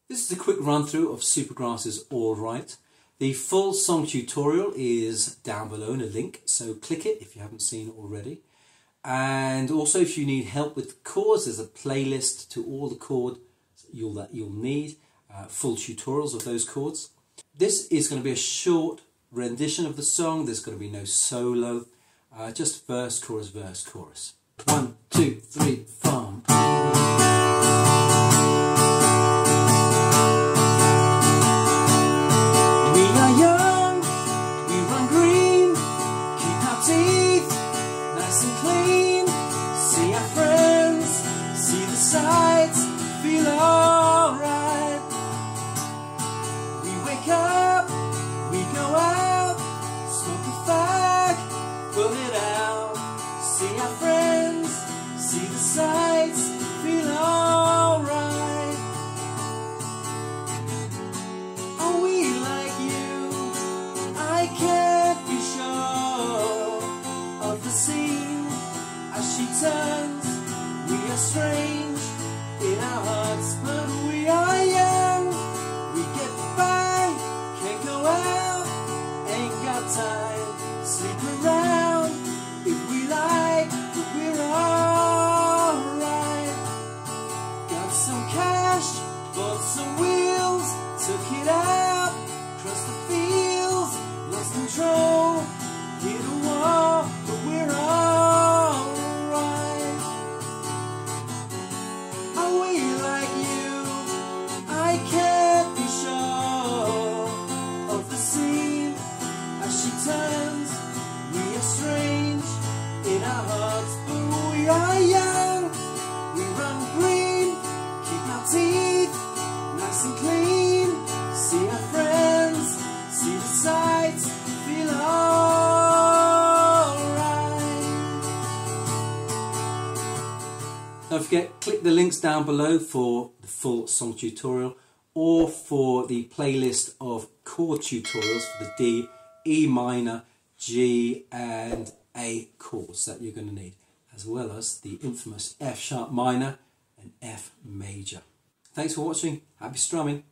This is a quick run through of Supergrass's All Right. The full song tutorial is down below in a link, so click it if you haven't seen it already. And also if you need help with chords, there's a playlist to all the chords that you'll need, full tutorials of those chords. This is going to be a short rendition of the song. There's going to be no solo, just verse, chorus. 1, 2, 3, 4. Sides feel alright. We wake up, we go out, smoke a fag, pull it out. See our friends, see the sights, feel alright. Are we like you? I can't be sure of the scene as she turns. We are strange in our hearts, but we are young. We get by, can't go out, ain't got time. Sleep around if we like, but we're alright. Got some cash, bought some wheels, took it out, crossed the fields, lost control, hit a wall, but we're alright. I can't be sure of the scene as she turns. We are strange in our hearts, but we are young. We run green, keep our teeth nice and clean. See our friends, see the sights, feel alright. Don't forget, click the links down below for the full song tutorial or for the playlist of chord tutorials for the D, E minor, G and A chords that you're going to need, as well as the infamous F sharp minor and F major. Thanks for watching. Happy strumming.